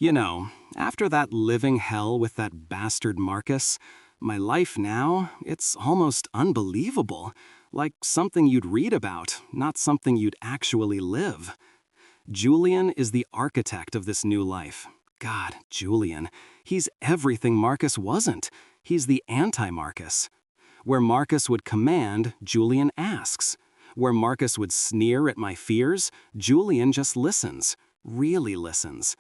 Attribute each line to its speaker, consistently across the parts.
Speaker 1: You know, after that living hell with that bastard Marcus, my life now, it's almost unbelievable. Like something you'd read about, not something you'd actually live. Julian is the architect of this new life. God, Julian, he's everything Marcus wasn't. He's the anti-Marcus. Where Marcus would command, Julian asks. Where Marcus would sneer at my fears, Julian just listens, really listens.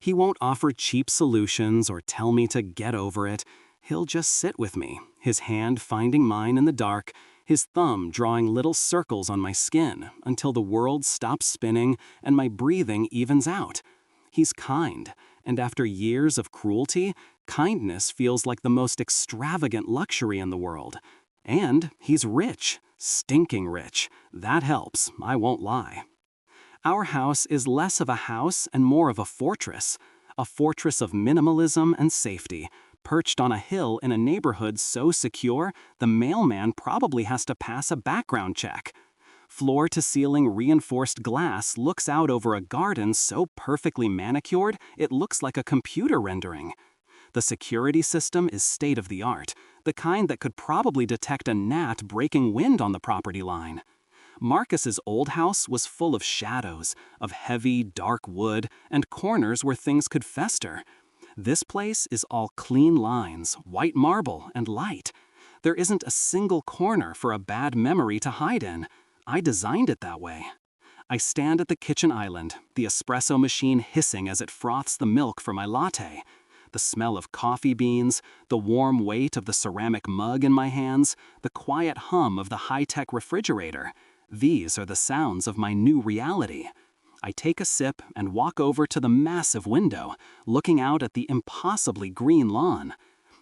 Speaker 1: He won't offer cheap solutions or tell me to get over it. He'll just sit with me, his hand finding mine in the dark, his thumb drawing little circles on my skin until the world stops spinning and my breathing evens out. He's kind, and after years of cruelty, kindness feels like the most extravagant luxury in the world. And he's rich, stinking rich. That helps, I won't lie. Our house is less of a house and more of a fortress of minimalism and safety, perched on a hill in a neighborhood so secure the mailman probably has to pass a background check. Floor-to-ceiling reinforced glass looks out over a garden so perfectly manicured it looks like a computer rendering. The security system is state-of-the-art, the kind that could probably detect a gnat breaking wind on the property line. Marcus's old house was full of shadows, of heavy, dark wood, and corners where things could fester. This place is all clean lines, white marble, and light. There isn't a single corner for a bad memory to hide in. I designed it that way. I stand at the kitchen island, the espresso machine hissing as it froths the milk for my latte. The smell of coffee beans, the warm weight of the ceramic mug in my hands, the quiet hum of the high-tech refrigerator. These are the sounds of my new reality. I take a sip and walk over to the massive window, looking out at the impossibly green lawn.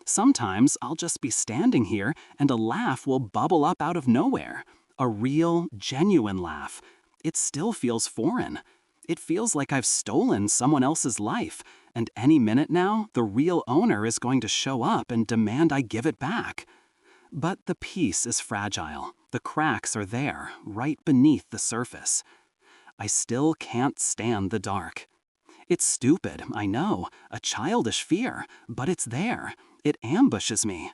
Speaker 1: Sometimes I'll just be standing here and a laugh will bubble up out of nowhere. A real, genuine laugh. It still feels foreign. It feels like I've stolen someone else's life, and any minute now, the real owner is going to show up and demand I give it back. But the peace is fragile. The cracks are there, right beneath the surface. I still can't stand the dark. It's stupid, I know, a childish fear, but it's there. It ambushes me.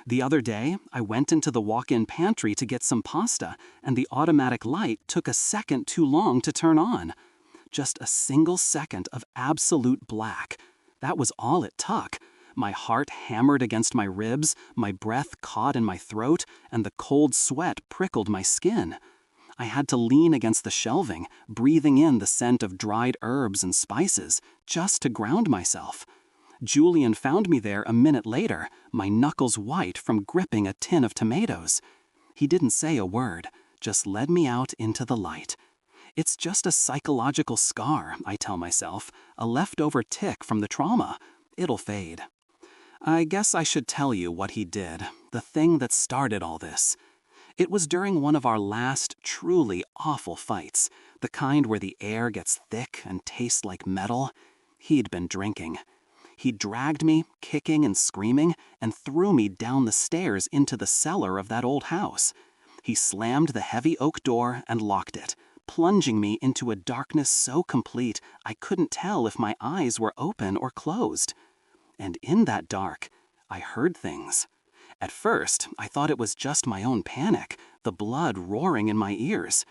Speaker 1: The other day, I went into the walk-in pantry to get some pasta, and the automatic light took a second too long to turn on. Just a single second of absolute black. That was all it took. My heart hammered against my ribs, my breath caught in my throat, and the cold sweat prickled my skin. I had to lean against the shelving, breathing in the scent of dried herbs and spices, just to ground myself. Julian found me there a minute later, my knuckles white from gripping a tin of tomatoes. He didn't say a word, just led me out into the light. It's just a psychological scar, I tell myself, a leftover tick from the trauma. It'll fade. I guess I should tell you what he did, the thing that started all this. It was during one of our last truly awful fights, the kind where the air gets thick and tastes like metal. He'd been drinking. He dragged me, kicking and screaming, and threw me down the stairs into the cellar of that old house. He slammed the heavy oak door and locked it, plunging me into a darkness so complete I couldn't tell if my eyes were open or closed. And in that dark, I heard things. At first, I thought it was just my own panic, the blood roaring in my ears.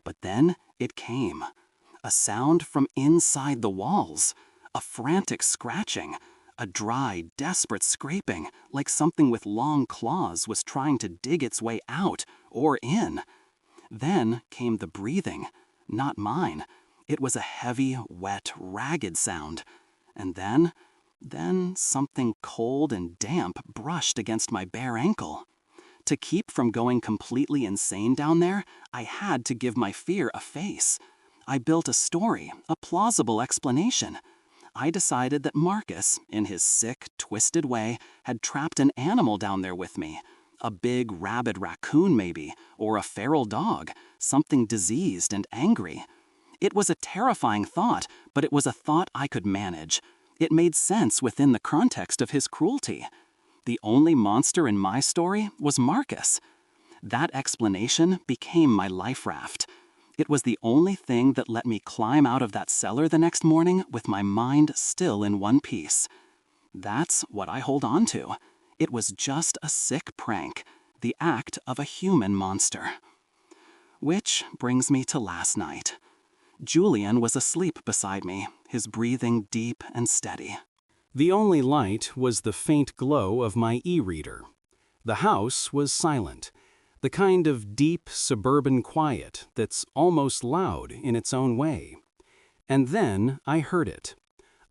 Speaker 1: But then it came. A sound from inside the walls. A frantic scratching. A dry, desperate scraping, like something with long claws was trying to dig its way out or in. Then came the breathing. Not mine. It was a heavy, wet, ragged sound. And then something cold and damp brushed against my bare ankle. To keep from going completely insane down there, I had to give my fear a face. I built a story, a plausible explanation. I decided that Marcus, in his sick, twisted way, had trapped an animal down there with me. A big, rabid raccoon maybe, or a feral dog, something diseased and angry. It was a terrifying thought, but it was a thought I could manage. It made sense within the context of his cruelty. The only monster in my story was Marcus. That explanation became my life raft. It was the only thing that let me climb out of that cellar the next morning with my mind still in one piece. That's what I hold on to. It was just a sick prank, the act of a human monster. Which brings me to last night. Julian was asleep beside me, his breathing deep and steady. The only light was the faint glow of my e-reader. The house was silent, the kind of deep suburban quiet that's almost loud in its own way. And then I heard it,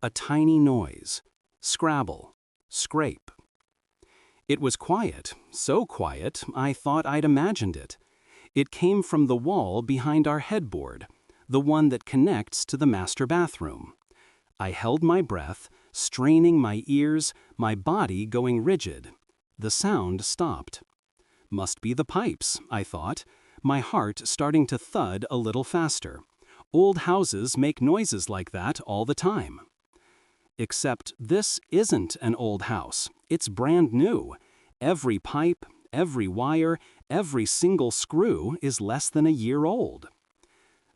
Speaker 1: a tiny noise, scrabble, scrape. It was quiet, so quiet I thought I'd imagined it. It came from the wall behind our headboard, the one that connects to the master bathroom. I held my breath, straining my ears, my body going rigid. The sound stopped. Must be the pipes, I thought, my heart starting to thud a little faster. Old houses make noises like that all the time. Except this isn't an old house. It's brand new. Every pipe, every wire, every single screw is less than a year old.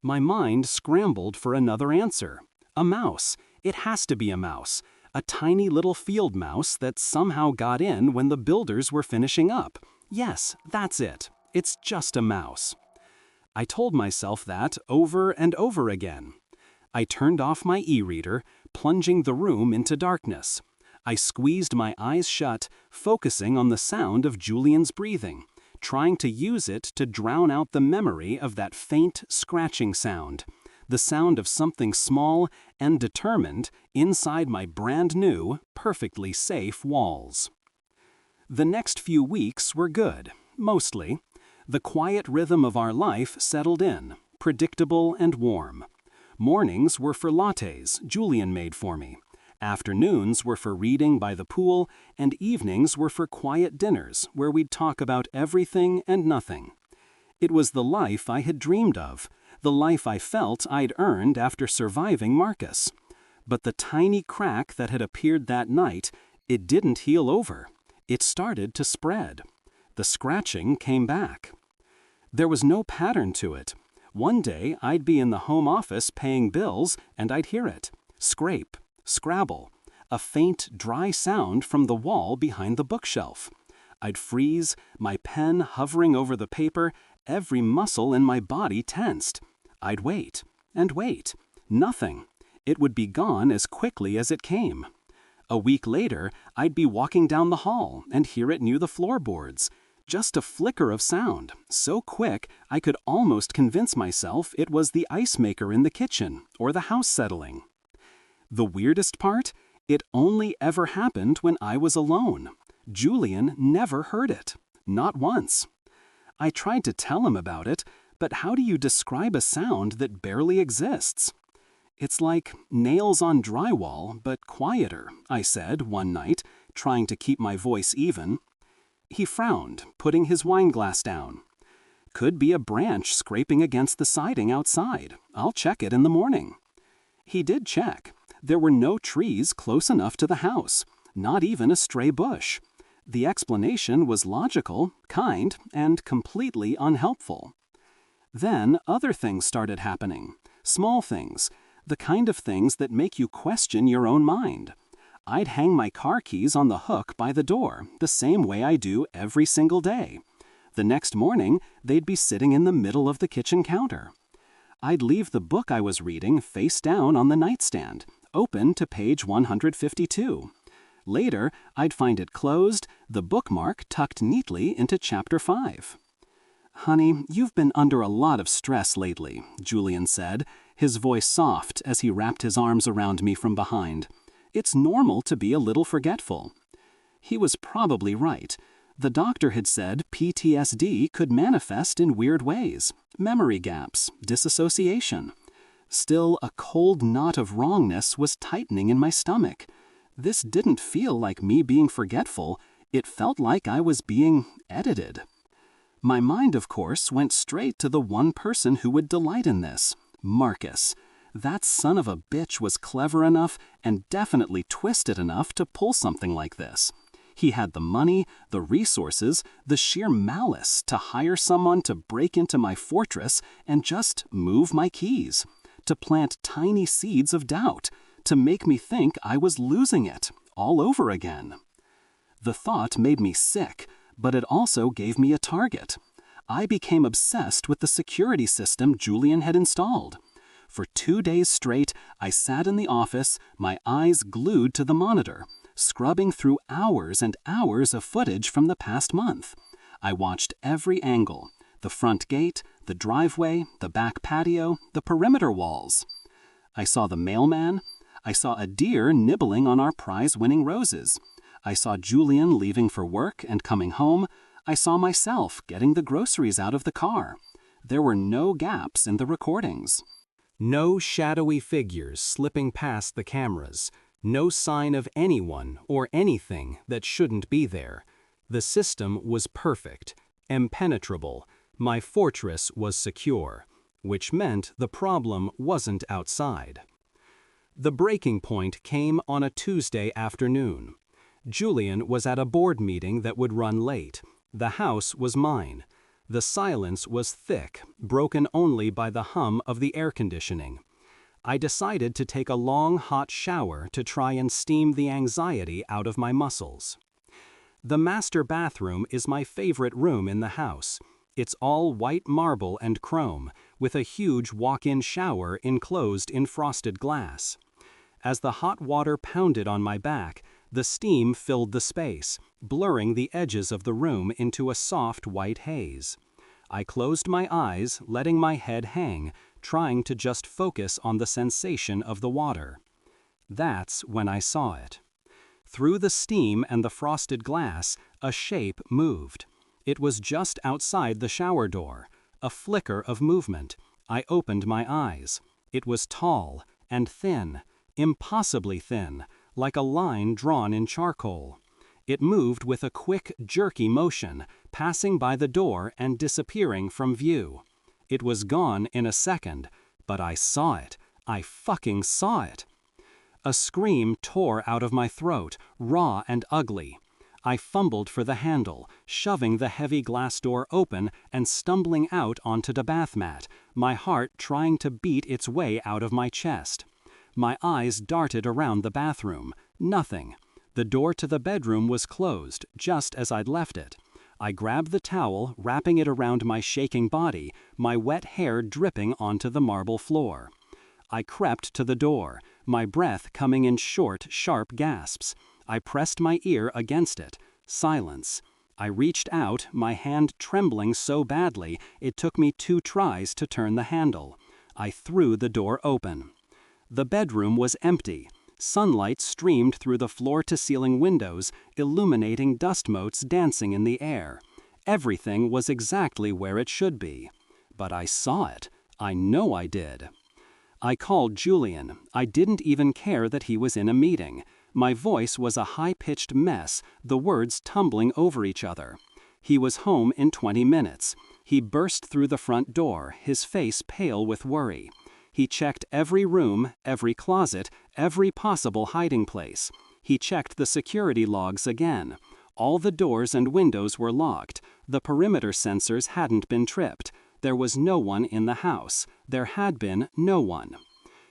Speaker 1: My mind scrambled for another answer. A mouse. It has to be a mouse. A tiny little field mouse that somehow got in when the builders were finishing up. Yes, that's it. It's just a mouse. I told myself that over and over again. I turned off my e-reader, plunging the room into darkness. I squeezed my eyes shut, focusing on the sound of Julian's breathing, trying to use it to drown out the memory of that faint, scratching sound, the sound of something small and determined inside my brand new, perfectly safe walls. The next few weeks were good, mostly. The quiet rhythm of our life settled in, predictable and warm. Mornings were for lattes Julian made for me. Afternoons were for reading by the pool, and evenings were for quiet dinners where we'd talk about everything and nothing. It was the life I had dreamed of, the life I felt I'd earned after surviving Marcus. But the tiny crack that had appeared that night, it didn't heal over. It started to spread. The scratching came back. There was no pattern to it. One day I'd be in the home office paying bills and I'd hear it. Scrape, scrabble, a faint, dry sound from the wall behind the bookshelf. I'd freeze, my pen hovering over the paper, every muscle in my body tensed. I'd wait and wait. Nothing. It would be gone as quickly as it came. A week later, I'd be walking down the hall and hear it near the floorboards. Just a flicker of sound, so quick I could almost convince myself it was the ice maker in the kitchen or the house settling. The weirdest part? It only ever happened when I was alone. Julian never heard it. Not once. I tried to tell him about it, but how do you describe a sound that barely exists? It's like nails on drywall, but quieter, I said one night, trying to keep my voice even. He frowned, putting his wine glass down. Could be a branch scraping against the siding outside. I'll check it in the morning. He did check. There were no trees close enough to the house, not even a stray bush. The explanation was logical, kind, and completely unhelpful. Then other things started happening. Small things. The kind of things that make you question your own mind. I'd hang my car keys on the hook by the door, the same way I do every single day. The next morning, they'd be sitting in the middle of the kitchen counter. I'd leave the book I was reading face down on the nightstand, open to page 152. Later, I'd find it closed, the bookmark tucked neatly into chapter 5. "Honey, you've been under a lot of stress lately," Julian said, his voice soft as he wrapped his arms around me from behind. "It's normal to be a little forgetful." He was probably right. The doctor had said PTSD could manifest in weird ways. Memory gaps, disassociation. Still, a cold knot of wrongness was tightening in my stomach. This didn't feel like me being forgetful. It felt like I was being edited. My mind, of course, went straight to the one person who would delight in this. Marcus. That son of a bitch was clever enough and definitely twisted enough to pull something like this. He had the money, the resources, the sheer malice to hire someone to break into my fortress and just move my keys, to plant tiny seeds of doubt, to make me think I was losing it all over again. The thought made me sick, but it also gave me a target. I became obsessed with the security system Julian had installed. For 2 days straight, I sat in the office, my eyes glued to the monitor, scrubbing through hours and hours of footage from the past month. I watched every angle: the front gate, the driveway, the back patio, the perimeter walls. I saw the mailman. I saw a deer nibbling on our prize-winning roses. I saw Julian leaving for work and coming home. I saw myself getting the groceries out of the car. There were no gaps in the recordings. No shadowy figures slipping past the cameras. No sign of anyone or anything that shouldn't be there. The system was perfect, impenetrable. My fortress was secure, which meant the problem wasn't outside. The breaking point came on a Tuesday afternoon. Julian was at a board meeting that would run late. The house was mine. The silence was thick, broken only by the hum of the air conditioning. I decided to take a long, hot shower to try and steam the anxiety out of my muscles. The master bathroom is my favorite room in the house. It's all white marble and chrome, with a huge walk-in shower enclosed in frosted glass. As the hot water pounded on my back, the steam filled the space, blurring the edges of the room into a soft white haze. I closed my eyes, letting my head hang, trying to just focus on the sensation of the water. That's when I saw it. Through the steam and the frosted glass, a shape moved. It was just outside the shower door. A flicker of movement. I opened my eyes. It was tall and thin, impossibly thin, like a line drawn in charcoal. It moved with a quick, jerky motion, passing by the door and disappearing from view. It was gone in a second, but I saw it. I fucking saw it. A scream tore out of my throat, raw and ugly. I fumbled for the handle, shoving the heavy glass door open and stumbling out onto the bath mat, my heart trying to beat its way out of my chest. My eyes darted around the bathroom. Nothing. The door to the bedroom was closed, just as I'd left it. I grabbed the towel, wrapping it around my shaking body, my wet hair dripping onto the marble floor. I crept to the door, my breath coming in short, sharp gasps. I pressed my ear against it. Silence. I reached out, my hand trembling so badly it took me 2 tries to turn the handle. I threw the door open. The bedroom was empty. Sunlight streamed through the floor-to-ceiling windows, illuminating dust motes dancing in the air. Everything was exactly where it should be. But I saw it. I know I did. I called Julian. I didn't even care that he was in a meeting. My voice was a high-pitched mess, the words tumbling over each other. He was home in 20 minutes. He burst through the front door, his face pale with worry. He checked every room, every closet, every possible hiding place. He checked the security logs again. All the doors and windows were locked. The perimeter sensors hadn't been tripped. There was no one in the house. There had been no one.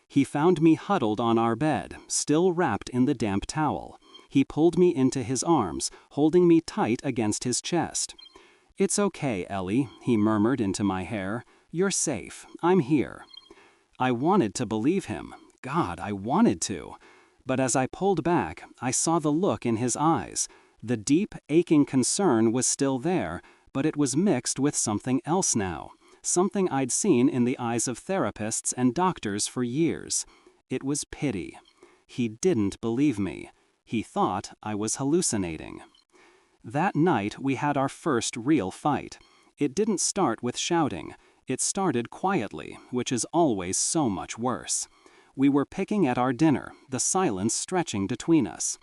Speaker 1: He found me huddled on our bed, still wrapped in the damp towel. He pulled me into his arms, holding me tight against his chest. "It's okay, Ellie," he murmured into my hair. "You're safe. I'm here." I wanted to believe him. God, I wanted to. But as I pulled back, I saw the look in his eyes. The deep, aching concern was still there, but it was mixed with something else now. Something I'd seen in the eyes of therapists and doctors for years. It was pity. He didn't believe me. He thought I was hallucinating. That night we had our first real fight. It didn't start with shouting. It started quietly, which is always so much worse. We were picking at our dinner, the silence stretching between us.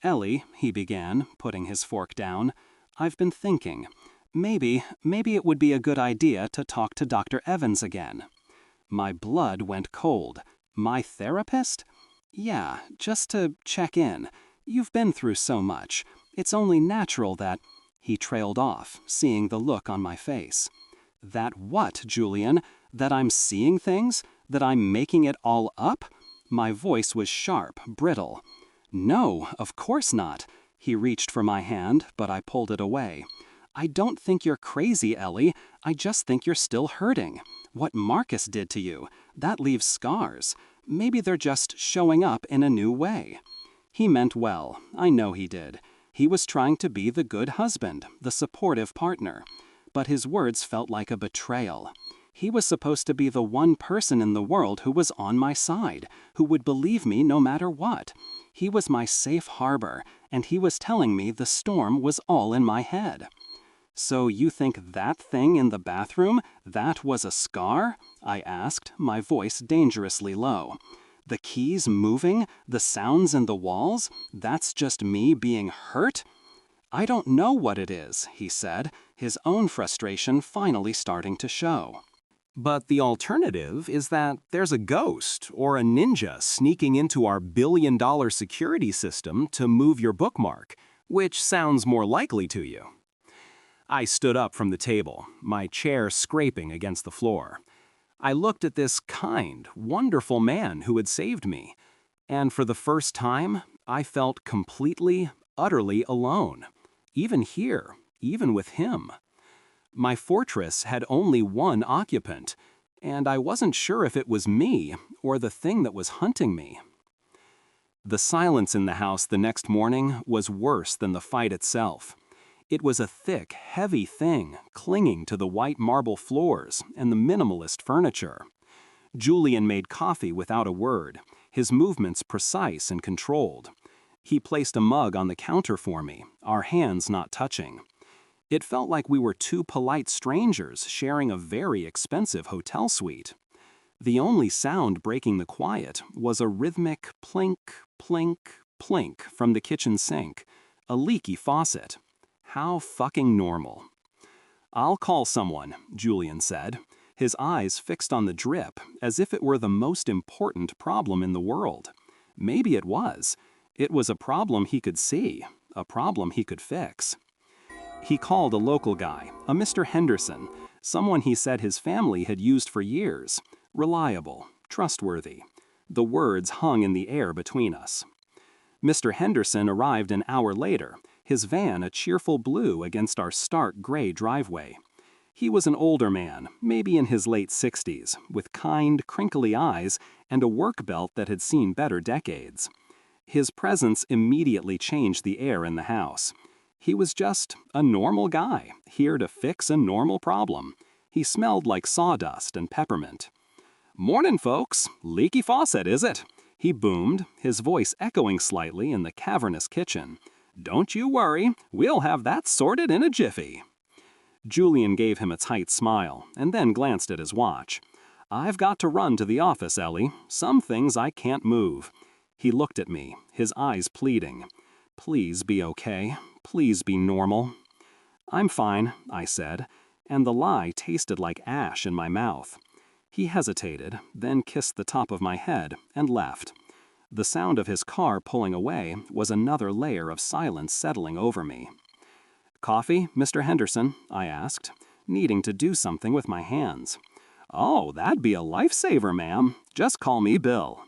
Speaker 1: "Ellie," he began, putting his fork down, "I've been thinking. Maybe it would be a good idea to talk to Dr. Evans again." My blood went cold. My therapist? Yeah, just to check in. You've been through so much. It's only natural that—" He trailed off, seeing the look on my face. "That what, Julian? That I'm seeing things? That I'm making it all up?" My voice was sharp, brittle. "No, of course not." He reached for my hand, but I pulled it away. "I don't think you're crazy, Ellie. I just think you're still hurting. What Marcus did to you, that leaves scars. Maybe they're just showing up in a new way." He meant well. I know he did. He was trying to be the good husband, the supportive partner. But his words felt like a betrayal. He was supposed to be the one person in the world who was on my side, who would believe me no matter what. He was my safe harbor, and he was telling me the storm was all in my head. "So you think that thing in the bathroom, that was a scar?" I asked, my voice dangerously low. "The keys moving, the sounds in the walls, that's just me being hurt?" "I don't know what it is," he said, his own frustration finally starting to show.
Speaker 2: But the alternative is that there's a ghost or a ninja sneaking into our billion-dollar security system to move your bookmark, which sounds more likely to you. I stood up from the table, my chair scraping against the floor. I looked at this kind, wonderful man who had saved me, and for the first time, I felt completely, utterly alone. Even here, even with him. My fortress had only one occupant, and I wasn't sure if it was me or the thing that was hunting me. The silence in the house the next morning was worse than the fight itself. It was a thick, heavy thing clinging to the white marble floors and the minimalist furniture. Julian made coffee without a word, his movements precise and controlled. He placed a mug on the counter for me, our hands not touching. It felt like we were two polite strangers sharing a very expensive hotel suite. The only sound breaking the quiet was a rhythmic plink, plink, plink from the kitchen sink, a leaky faucet. How fucking normal. "I'll call someone," Julian said, his eyes fixed on the drip as if it were the most important problem in the world. Maybe it was. It was a problem he could see, a problem he could fix. He called a local guy, a Mr. Henderson, someone he said his family had used for years. Reliable, trustworthy. The words hung in the air between us. Mr. Henderson arrived an hour later, his van a cheerful blue against our stark gray driveway. He was an older man, maybe in his late 60s, with kind, crinkly eyes and a work belt that had seen better decades. His presence immediately changed the air in the house. He was just a normal guy, here to fix a normal problem. He smelled like sawdust and peppermint. "Mornin', folks. Leaky faucet, is it?" he boomed, his voice echoing slightly in the cavernous kitchen. "Don't you worry, we'll have that sorted in a jiffy." Julian gave him a tight smile, and then glanced at his watch. "I've got to run to the office, Ellie. Some things I can't move." He looked at me, his eyes pleading. "Please be okay. Please be normal." "I'm fine," I said, and the lie tasted like ash in my mouth. He hesitated, then kissed the top of my head and left. The sound of his car pulling away was another layer of silence settling over me. "Coffee, Mr. Henderson?" I asked, needing to do something with my hands. "Oh, that'd be a lifesaver, ma'am. Just call me Bill."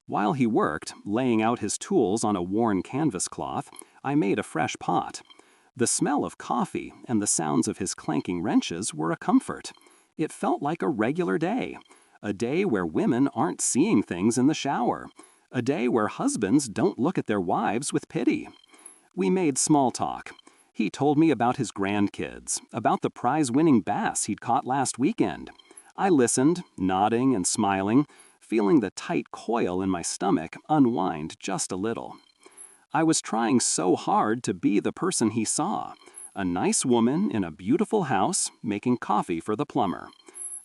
Speaker 2: While he worked, laying out his tools on a worn canvas cloth, I made a fresh pot. The smell of coffee and the sounds of his clanking wrenches were a comfort. It felt like a regular day, a day where women aren't seeing things in the shower, a day where husbands don't look at their wives with pity. We made small talk. He told me about his grandkids, about the prize-winning bass he'd caught last weekend. I listened, nodding and smiling, feeling the tight coil in my stomach unwind just a little. I was trying so hard to be the person he saw, a nice woman in a beautiful house making coffee for the plumber.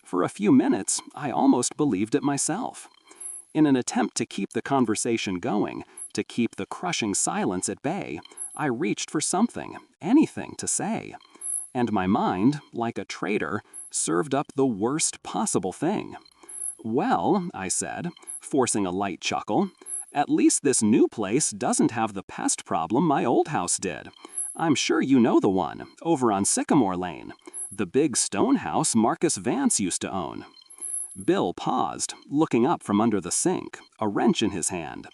Speaker 2: For a few minutes, I almost believed it myself. In an attempt to keep the conversation going, to keep the crushing silence at bay, I reached for something, anything to say. And my mind, like a traitor, served up the worst possible thing. "Well," I said, forcing a light chuckle, At least this new place doesn't have the pest problem my old house did. I'm sure you know the one, over on Sycamore Lane. The big stone house Marcus Vance used to own." Bill paused, looking up from under the sink, a wrench in his hand.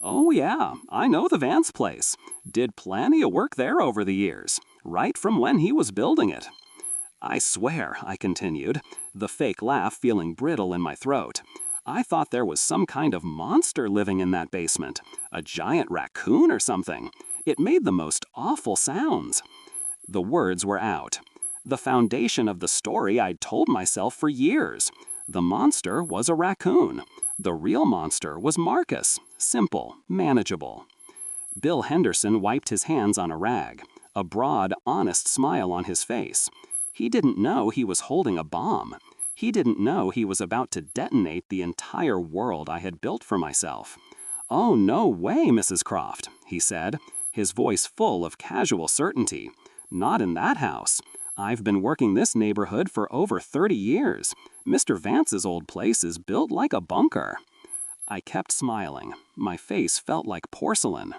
Speaker 2: "Oh yeah, I know the Vance place. Did plenty of work there over the years, right from when he was building it." "I swear," I continued, the fake laugh feeling brittle in my throat, "I thought there was some kind of monster living in that basement, a giant raccoon or something. It made the most awful sounds." The words were out. The foundation of the story I'd told myself for years. The monster was a raccoon. The real monster was Marcus, simple, manageable. Bill Henderson wiped his hands on a rag, a broad, honest smile on his face. He didn't know he was holding a bomb. He didn't know he was about to detonate the entire world I had built for myself. "Oh, no way, Mrs. Croft," he said, his voice full of casual certainty. "Not in that house. I've been working this neighborhood for over 30 years. Mr. Vance's old place is built like a bunker." I kept smiling. My face felt like porcelain.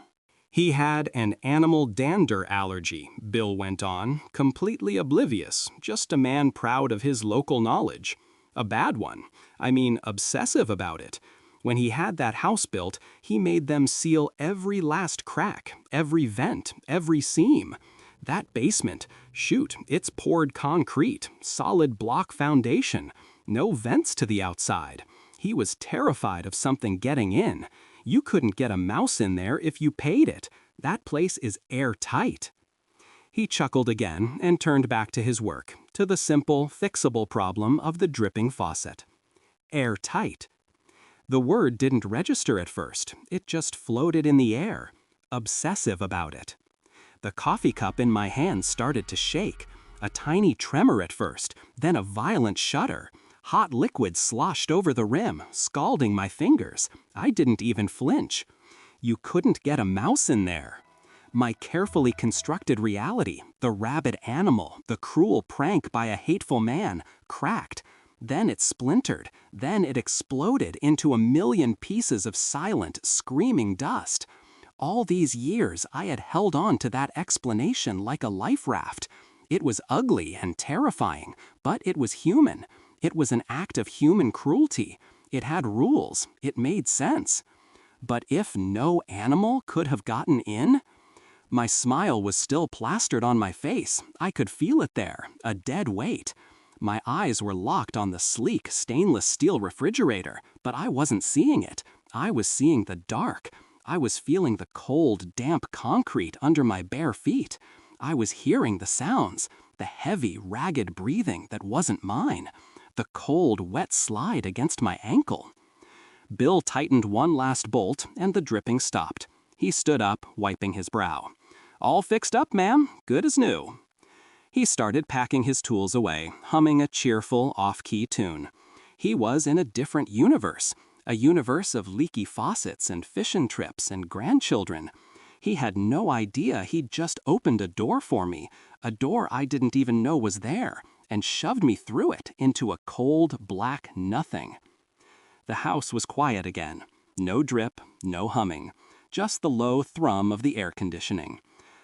Speaker 1: He had an animal dander allergy, Bill went on, completely oblivious, just a man proud of his local knowledge. A bad one. I mean, obsessive about it. When he had that house built, he made them seal every last crack, every vent, every seam. That basement, shoot, it's poured concrete, solid block foundation, no vents to the outside. He was terrified of something getting in. You couldn't get a mouse in there if you paid it. That place is airtight. He chuckled again and turned back to his work, to the simple, fixable problem of the dripping faucet. Airtight. The word didn't register at first. It just floated in the air. Obsessive about it. The coffee cup in my hand started to shake. A tiny tremor at first, then a violent shudder. Hot liquid sloshed over the rim, scalding my fingers. I didn't even flinch. You couldn't get a mouse in there. My carefully constructed reality, the rabid animal, the cruel prank by a hateful man, cracked. Then it splintered. Then it exploded into a million pieces of silent, screaming dust. All these years I had held on to that explanation like a life raft. It was ugly and terrifying, but it was human. It was an act of human cruelty. It had rules. It made sense. But if no animal could have gotten in? My smile was still plastered on my face. I could feel it there, a dead weight. My eyes were locked on the sleek stainless steel refrigerator, but I wasn't seeing it. I was seeing the dark. I was feeling the cold, damp concrete under my bare feet. I was hearing the sounds, the heavy, ragged breathing that wasn't mine, the cold, wet slide against my ankle. Bill tightened one last bolt, and the dripping stopped. He stood up, wiping his brow. "All fixed up, ma'am. Good as new." He started packing his tools away, humming a cheerful, off-key tune. He was in a different universe, a universe of leaky faucets and fishing trips and grandchildren. He had no idea he'd just opened a door for me, a door I didn't even know was there, and shoved me through it into a cold, black nothing. The house was quiet again. No drip, no humming, just the low thrum of the air conditioning.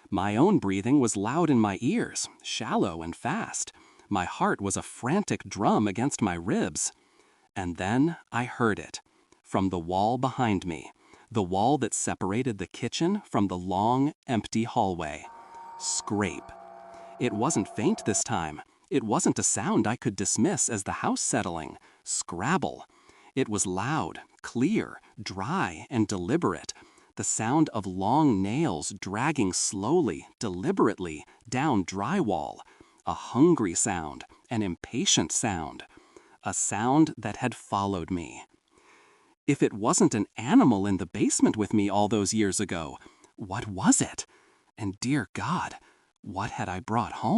Speaker 1: My own breathing was loud in my ears, shallow and fast. My heart was a frantic drum against my ribs. And then I heard it, from the wall behind me, the wall that separated the kitchen from the long, empty hallway. Scrape. It wasn't faint this time. It wasn't a sound I could dismiss as the house settling. Scrabble. It was loud, clear, dry, and deliberate. The sound of long nails dragging slowly, deliberately, down drywall. A hungry sound, an impatient sound. A sound that had followed me. If it wasn't an animal in the basement with me all those years ago, what was it? And dear God, what had I brought home?